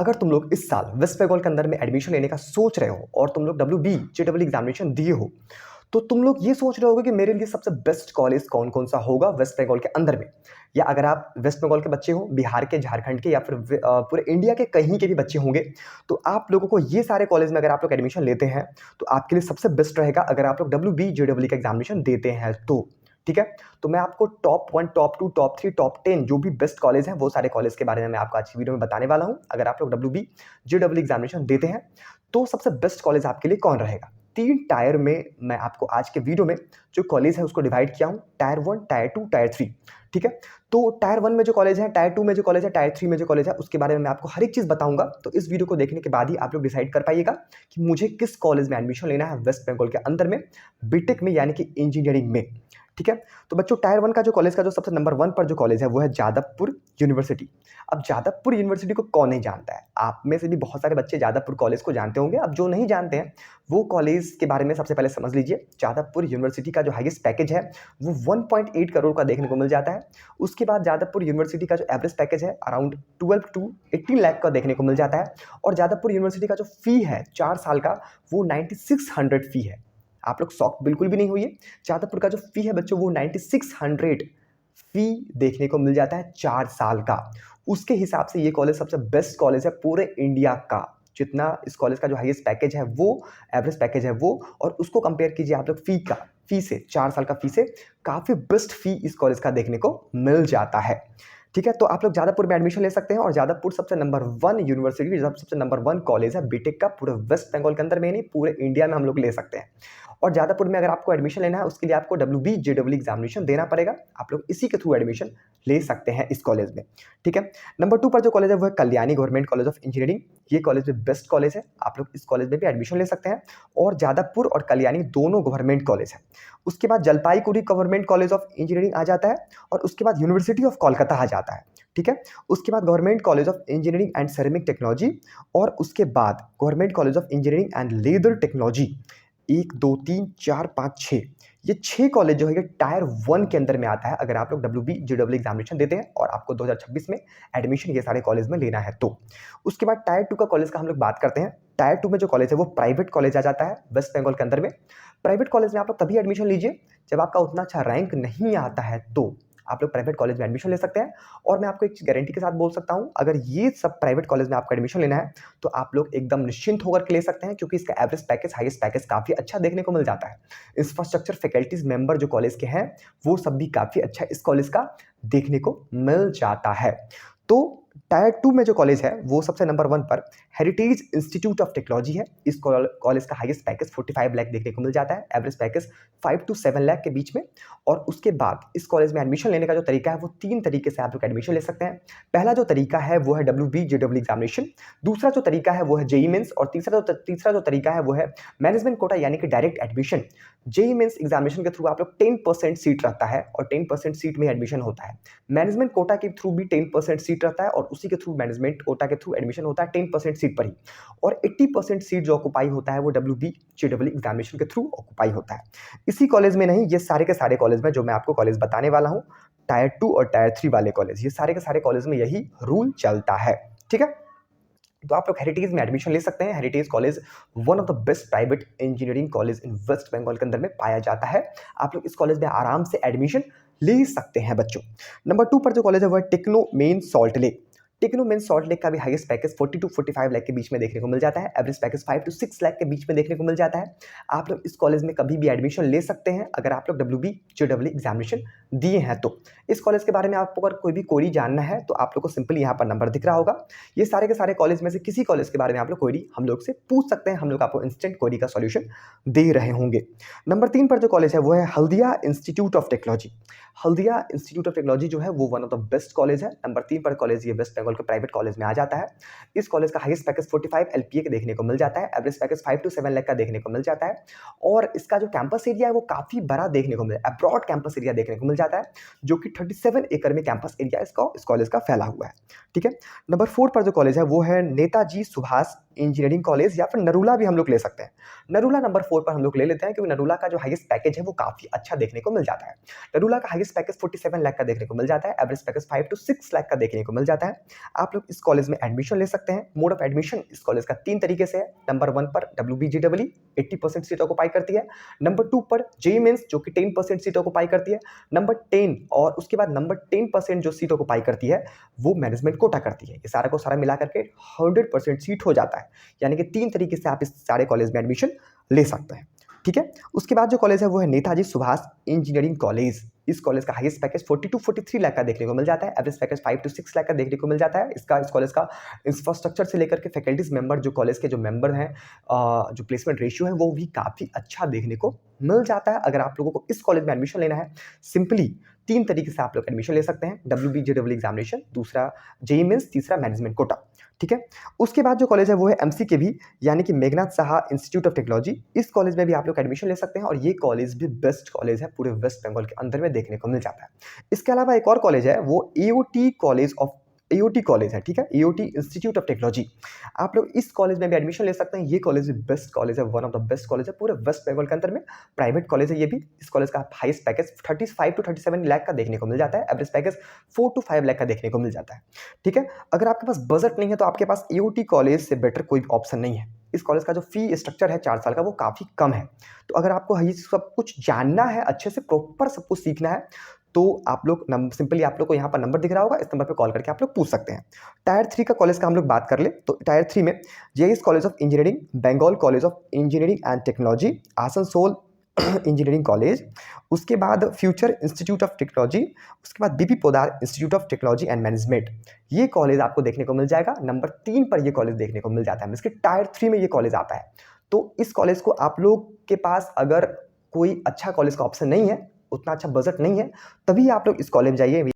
अगर तुम लोग इस साल वेस्ट बंगाल के अंदर में एडमिशन लेने का सोच रहे हो और तुम लोग WB/JEE एग्जामिनेशन दिए हो, तो तुम लोग ये सोच रहे होगे कि मेरे लिए सबसे बेस्ट कॉलेज कौन कौन सा होगा वेस्ट बंगाल के अंदर में। या अगर आप वेस्ट बंगाल के बच्चे हो, बिहार के, झारखंड के, या फिर पूरे इंडिया के कहीं के भी बच्चे होंगे, तो आप लोगों को ये सारे कॉलेज में अगर आप लोग एडमिशन लेते हैं तो आपके लिए सबसे बेस्ट रहेगा अगर आप लोग WB/JEE का एग्जामिनेशन देते हैं तो। ठीक है, तो मैं आपको टॉप 1, टॉप 2, टॉप 3, टॉप 10 जो भी बेस्ट कॉलेज हैं वो सारे कॉलेज के बारे में मैं आपको आज की वीडियो में बताने वाला हूं। अगर आप लोग WB/JEE एग्जामिनेशन देते हैं तो सबसे बेस्ट कॉलेज आपके लिए कौन रहेगा। 3 टायर में मैं आपको आज के वीडियो में जो कॉलेज है उसको डिवाइड किया हूं, टायर 1, टायर 2, टायर 3। ठीक है, तो टायर 1 में जो कॉलेज है, टायर 2 में जो कॉलेज है, टायर 3 में जो कॉलेज है, उसके बारे में मैं आपको हर एक चीज बताऊंगा। तो इस वीडियो को देखने के बाद ही आप लोग डिसाइड कर पाइएगा कि मुझे किस कॉलेज में एडमिशन लेना है वेस्ट बंगाल के अंदर में, बीटेक में यानी कि इंजीनियरिंग में। ठीक है, तो बच्चों टायर 1 का जो कॉलेज का जो सबसे नंबर 1 पर जो कॉलेज है वो है जादवपुर यूनिवर्सिटी। अब जादवपुर यूनिवर्सिटी को कौन नहीं जानता है, आप में से भी बहुत सारे बच्चे जादवपुर कॉलेज को जानते होंगे। अब जो नहीं जानते हैं वो कॉलेज के बारे में सबसे पहले समझ लीजिए। जादवपुर यूनिवर्सिटी का जो हाईएस्ट पैकेज है वो 1.8 करोड़ का देखने को मिल जाता है। उसके बाद जादवपुर यूनिवर्सिटी का जो एवरेज पैकेज है अराउंड 12 to 18 लाख का देखने को मिल जाता है। और जादवपुर यूनिवर्सिटी का जो फी है 4 साल का वो 9600 फी है। आप लोग शॉक बिल्कुल भी नहीं हुई। जादवपुर का जो फी है बच्चों वो 9600 फी देखने को मिल जाता है 4 साल का। उसके हिसाब से ये कॉलेज सबसे बेस्ट कॉलेज है पूरे इंडिया का। जितना इस कॉलेज का जो हाईएस्ट पैकेज है वो, एवरेज पैकेज है वो, और उसको कंपेयर कीजिए आप लोग फी से, 4 साल का फी से काफी बेस्ट फी इस कॉलेज का देखने को मिल जाता है। ठीक है, तो आप लोग जादवपुर में एडमिशन ले सकते हैं। और जादवपुर सबसे नंबर 1 यूनिवर्सिटी, सबसे नंबर 1 कॉलेज है बीटेक का पूरे वेस्ट बंगाल के अंदर में, नहीं पूरे इंडिया में हम लोग ले सकते हैं। और जादवपुर में अगर आपको एडमिशन लेना है उसके लिए आपको WB/JEE एग्जामिनेशन देना पड़ेगा। आप लोग इसी के थ्रू एडमिशन ले सकते हैं इस कॉलेज में। ठीक है, नंबर 2 पर जो कॉलेज है वो है Kalyani government college of engineering. ये कॉलेज भी बेस्ट कॉलेज है, आप लोग इस कॉलेज में भी एडमिशन ले सकते हैं। और जादवपुर और कल्याणी दोनों गवर्नमेंट कॉलेज है। उसके बाद Jalpaiguri government college of engineering आ जाता है। और उसके बाद यूनिवर्सिटी ऑफ कोलकाता आ जाता है। ठीक है, उसके बाद government college of Engineering and ceramic technology. और उसके बाद government college of Engineering and leather technology. 1, 2, 3, 4, 5, 6, ये 6 कॉलेज जो है ये टायर 1 के अंदर में आता है अगर आप लोग WB/JEE एग्जामिनेशन देते हैं और आपको 2026 में एडमिशन ये सारे कॉलेज में लेना है तो। उसके बाद टायर 2 का कॉलेज का हम लोग बात करते हैं। टायर 2 में जो कॉलेज है वो प्राइवेट कॉलेज आ जाता है वेस्ट बंगाल के अंदर में। प्राइवेट कॉलेज में आप लोग तभी एडमिशन लीजिए जब आपका उतना अच्छा रैंक नहीं आता है तो आप लोग प्राइवेट कॉलेज में एडमिशन ले सकते हैं। और मैं आपको एक गारंटी के साथ बोल सकता हूं, अगर ये सब प्राइवेट कॉलेज में आपको एडमिशन लेना है तो आप लोग एकदम निश्चिंत होकर के ले सकते हैं, क्योंकि इसका एवरेज पैकेज, हाईएस्ट पैकेज काफी अच्छा देखने को मिल जाता है। इंफ्रास्ट्रक्चर, फैकल्टीज, मेंबर जो कॉलेज के हैं वो सब भी काफी अच्छा इस कॉलेज का देखने को मिल जाता है। तो टायर 2 में जो कॉलेज है वो सबसे नंबर 1 पर हेरिटेज इंस्टीट्यूट ऑफ टेक्नोलॉजी है। इस कॉलेज का हाईएस्ट पैकेज 45 लाख देखने को मिल जाता है, एवरेज पैकेज 5 to 7 लाख के बीच में। और उसके बाद इस कॉलेज में एडमिशन लेने का जो तरीका है वो 3 तरीके से आप लोग एडमिशन ले सकते हैं। पहला जो तरीका है वो है WB/JEE एग्जामिनेशन। दूसरा जो तरीका है वो है JEE मेंस। और तीसरा जो तरीका है वो है मैनेजमेंट कोटा यानी कि direct admission. JEE mains examination के थ्रू आप लोग 10% सीट रहता है और 10% सीट में एडमिशन होता है। मैनेजमेंट कोटा के थ्रू भी 10% सीट रहता है और उसी के थ्रू मैनेजमेंट कोटा के थ्रू एडमिशन होता है 10% सीट पर ही। और 80% सीट जो ऑक्युपाई होता है वो WB/JEE एग्जामिनेशन के थ्रू ऑक्युपाई होता है। इसी कॉलेज में नहीं, ये सारे के सारे कॉलेज में जो मैं आपको कॉलेज बताने वाला हूं, टायर 2 और टायर 3 वाले कॉलेज, ये सारे के सारे कॉलेज में यही रूल चलता है। ठीक है, तो आप लोग हेरिटेज में एडमिशन ले सकते हैं। Heritage College one of the best private engineering college in West Bengal के अंदर में पाया जाता है। आप लोग इस कॉलेज में आराम से एडमिशन ले सकते हैं बच्चों। नंबर 2 पर जो कॉलेज है वो है टेक्नो मेन सॉल्ट लेक। टेक्नो मेन सॉल्ट लेक का भी हाईएस्ट पैकेज 40 to 45 लाख के बीच में देखने को मिल जाता है, एवरेज पैकेज 5 to 6 लाख के बीच में देखने को मिल जाता है। आप लोग इस कॉलेज में कभी भी एडमिशन ले सकते हैं अगर आप लोग WB/JEE एग्जामिनेशन दिए हैं तो। इस कॉलेज के बारे में आपको अगर कोई भी क्वेरी जानना है तो आप लोग को सिंपली यहाँ पर नंबर दिख रहा होगा। ये सारे के सारे कॉलेज में से किसी कॉलेज के बारे में आप लोग क्वेरी हम लोग से पूछ सकते हैं, हम लोग आपको इंस्टेंट क्वेरी का सॉल्यूशन दे रहे होंगे। नंबर 3 पर जो कॉलेज है वो है Haldia institute of technology. Haldia institute of technology जो है वो one of the best college है। नंबर 3 पर कॉलेज ये वेस्ट बंगाल के प्राइवेट कॉलेज में आ जाता है। इस कॉलेज का हाईएस्ट पैकेज 45 LPA के देखने को मिल जाता है, एवरेज पैकेज 5 to 7 लाख का देखने को मिल जाता है। और इसका जो कैंपस एरिया है वो काफी बड़ा देखने को मिला, अब्रॉड कैंपस एरिया देखने को मिल जाता है, जो कि 37 एकड़ में कैंपस एरिया इस कॉलेज का फैला हुआ है। ठीक है, नंबर 4 पर जो कॉलेज है वो है नेताजी सुभाष इंजीनियरिंग कॉलेज या फिर नरूला भी हम लोग ले सकते हैं। नरूला नंबर 4 पर हम लोग ले लेते हैं क्योंकि नरूला का जो हाईएस्ट पैकेज है वो काफ़ी अच्छा देखने को मिल जाता है। नरूला का हाईएस्ट पैकेज 47 लाख का देखने को मिल जाता है, एवरेज पैकेज 5 to 6 लाख का देखने को मिल जाता है। आप लोग इस कॉलेज में एडमिशन ले सकते हैं। मोड ऑफ एडमिशन इस कॉलेज का 3 तरीके से है। नंबर 1 पर WBGEE 80% सीट ऑक्युपाई करती है। नंबर 2 पर जेईई मेंस जो कि 10% सीट ऑक्युपाई करती है। नंबर 10 और उसके बाद नंबर 10% जो सीट ऑक्युपाई करती है वो मैनेजमेंट कोटा करती है। ये सारा को सारा मिला करके 100% सीट हो जाता है, यानी कि 3 तरीके से आप इस सारे कॉलेज में एडमिशन ले सकते हैं। ठीक है, उसके बाद जो कॉलेज है वो है नेताजी सुभाष इंजीनियरिंग कॉलेज। इस कॉलेज का हाईएस्ट पैकेज 40 to 43 लाख का देखने को मिल जाता है, एवरेज पैकेज 5 to 6 लाख का देखने को मिल जाता है। इस कॉलेज का इंफ्रास्ट्रक्चर से लेकर के फैकल्टीज मेंबर जो कॉलेज के जो मेंबर हैं, जो प्लेसमेंट रेशियो है वो भी काफ़ी अच्छा देखने को मिल जाता है। अगर आप लोगों को इस कॉलेज में एडमिशन लेना है, सिंपली 3 तरीके से आप लोग एडमिशन ले सकते हैं। WBGEE एग्जामिनेशन, दूसरा जेईई मेंस, तीसरा मैनेजमेंट कोटा। ठीक है, उसके बाद जो कॉलेज है वो है MCKV यानी कि Meghnath Saha institute of technology. इस कॉलेज में भी आप लोग एडमिशन ले सकते हैं और ये कॉलेज भी बेस्ट कॉलेज है, पूरे वेस्ट बंगाल के अंदर में देखने को मिल जाता है। इसके अलावा एक और कॉलेज है वो AOT कॉलेज है। ठीक है, AOT इंस्टीट्यूट ऑफ टेक्नोलॉजी। आप लोग इस कॉलेज में भी एडमिशन ले सकते हैं। ये कॉलेज भी बेस्ट कॉलेज है, one of the best college है पूरे वेस्ट बंगाल के अंदर में। प्राइवेट कॉलेज है ये भी। इस कॉलेज का हाईएस्ट पैकेज 35 to 37 लाख का देखने को मिल जाता है, एवरेज पैकेज 4 to 5 लाख का देखने को मिल जाता है। ठीक है, अगर आपके पास बजट नहीं है तो आपके पास AOT कॉलेज से बेटर कोई ऑप्शन नहीं है। इस कॉलेज का जो फी स्ट्रक्चर है 4 साल का वो काफ़ी कम है। तो अगर आपको ये सब कुछ जानना है, अच्छे से प्रॉपर सब कुछ सीखना है, तो आप लोग सिंपली आप लोग को यहाँ पर नंबर दिख रहा होगा, इस नंबर पे कॉल करके आप लोग पूछ सकते हैं। टायर 3 का कॉलेज का हम लोग बात कर ले तो टायर 3 में JIS College of Engineering, Bengal College of Engineering and Technology, Asansol Engineering College, उसके बाद फ्यूचर इंस्टीट्यूट ऑफ टेक्नोलॉजी, उसके बाद BP Podar Institute of Technology and Management. ये कॉलेज आपको देखने को मिल जाएगा। नंबर 3 पर ये कॉलेज देखने को मिल जाता है, इसके टायर 3 में ये कॉलेज आता है। तो इस कॉलेज को आप लोग के पास अगर कोई अच्छा कॉलेज का ऑप्शन नहीं है, उतना अच्छा बजट नहीं है, तभी आप लोग इस कॉलेज में जाइए।